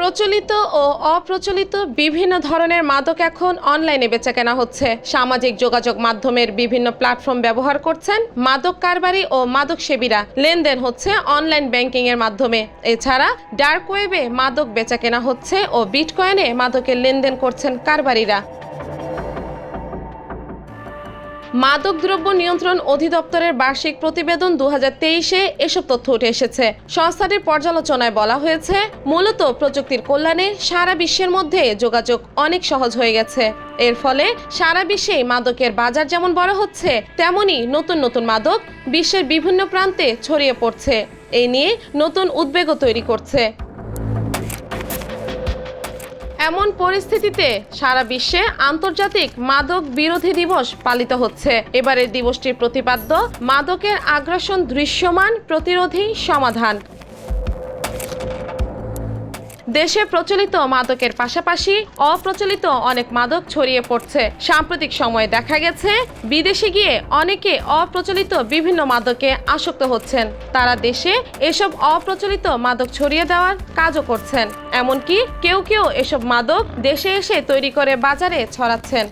প্রচলিত ও অপ্রচলিত বিভিন্ন ধরনের মাদক এখন অনলাইনে বেচাকেনা হচ্ছে। সামাজিক যোগাযোগ মাধ্যমের বিভিন্ন প্ল্যাটফর্ম ব্যবহার করছেন মাদক কারবারি ও মাদক সেবীরা। লেনদেন হচ্ছে অনলাইন ব্যাংকিং এর মাধ্যমে। এছাড়া ডার্ক ওয়েবে মাদক বেচাকেনা হচ্ছে ও বিটকয়েনে মাদকের লেনদেন করছেন কারবারিরা। মাদকদ্রব্য নিয়ন্ত্রণ অধিদপ্তরের বার্ষিক প্রতিবেদন 2023-এ এসব তথ্য উঠে এসেছে। সংস্থাটির পর্যালোচনায় বলা হয়েছে, মূলত প্রযুক্তির কল্যাণে সারা বিশ্বের মধ্যে যোগাযোগ অনেক সহজ হয়ে গেছে। এর ফলে সারা বিশ্বে মাদকের বাজার যেমন বড় হচ্ছে, তেমনি নতুন নতুন মাদক বিশ্বের বিভিন্ন প্রান্তে ছড়িয়ে পড়ছে। এই নিয়ে নতুন উদ্বেগও তৈরি করছে। এমন পরিস্থিতিতে সারা বিশ্বে আন্তর্জাতিক মাদক বিরোধী দিবস পালিত হচ্ছে। এবারের দিবসটির প্রতিপাদ্য মাদকের আগ্রাসন দৃশ্যমান, প্রতিরোধী, সমাধান। দেশে প্রচলিত মাদকের পাশাপাশি অপ্রচলিত অনেক মাদক ছড়িয়ে পড়ছে। সাম্প্রতিক সময়ে দেখা গেছে, বিদেশে গিয়ে অনেকে অপ্রচলিত বিভিন্ন মাদকে আসক্ত হচ্ছেন। তারা দেশে এসব অপ্রচলিত মাদক ছড়িয়ে দেওয়ার কাজও করছেন। এমনকি কেউ কেউ এসব মাদক দেশে এসে তৈরি করে বাজারে ছড়াচ্ছেন।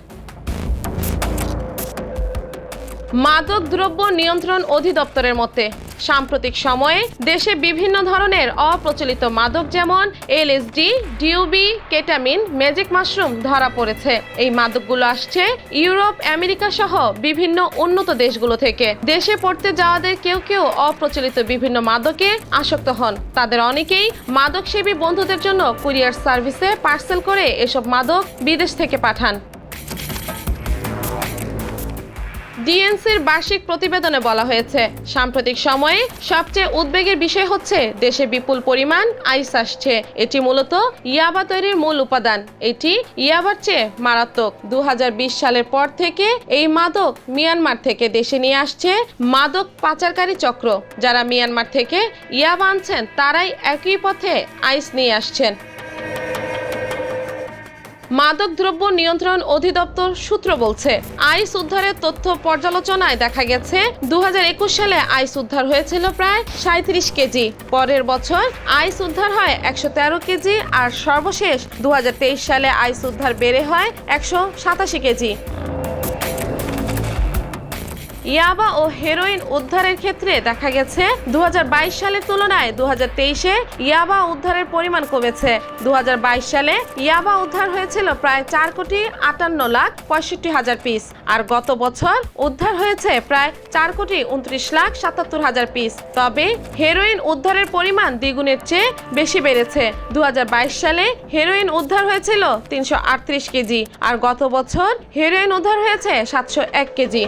মাদক দ্রব্য নিয়ন্ত্রণ অধিদপ্তরের মতে, সাম্প্রতিক সময়ে দেশে বিভিন্ন ধরনের অপ্রচলিত মাদক যেমন এলএসডি, ডিউবি, কেটামিন, ম্যাজিক মাশরুম ধরা পড়েছে। এই মাদকগুলো আসছে ইউরোপ, আমেরিকা সহ বিভিন্ন উন্নত দেশগুলো থেকে। দেশে পড়তে যাওয়াদের কেউ কেউ অপ্রচলিত বিভিন্ন মাদকে আসক্ত হন। তাদের অনেকেই মাদকসেবী বন্ধুদের জন্য কুরিয়ার সার্ভিসে পার্সেল করে এসব মাদক বিদেশ থেকে পাঠান। ডিএনসির বার্ষিক প্রতিবেদনে বলা হয়েছে, সাম্প্রতিক সময়ে সবচেয়ে উদ্বেগের বিষয় হচ্ছে দেশে বিপুল পরিমাণ আইস আসছে। এটি মূলত ইয়াবা তৈরির মূল উপাদান। এটি ইয়াবার চেয়ে মারাত্মক। 2020 সালের পর থেকে এই মাদক মিয়ানমার থেকে দেশে নিয়ে আসছে মাদক পাচারকারী চক্র। যারা মিয়ানমার থেকে ইয়াবা আনছেন, তারাই একই পথে আইস নিয়ে আসছেন। মাদক দ্রব্য নিয়ন্ত্রণ অধিদপ্তর সূত্র বলছে, আইস উদ্ধারের তথ্য পর্যালোচনায় দেখা গেছে 2021 সালে আইস উদ্ধার হয়েছিল প্রায় 37 কেজি। পরের বছর আইস উদ্ধার হয় 113 কেজি, আর সর্বশেষ 2023 সালে আইস উদ্ধার বেড়ে হয় 187 কেজি। ইয়াবা ও হেরোইন উদ্ধারের ক্ষেত্রে দেখা গেছে 2022 সালের তুলনায় 2023-এ ইয়াবা উদ্ধারের পরিমাণ কমেছে। 2022 সালে ইয়াবা উদ্ধার হয়েছিল প্রায় 4,58,65,000 পিস, আর গত বছর উদ্ধার হয়েছে প্রায় 4,29,77,000 পিস। তবে হেরোইন উদ্ধারের পরিমাণ দ্বিগুণের চেয়ে বেশি বেড়েছে। 2022 সালে হেরোইন উদ্ধার হয়েছিল 338 কেজি, আর গত বছর হেরোইন উদ্ধার হয়েছে 701 কেজি।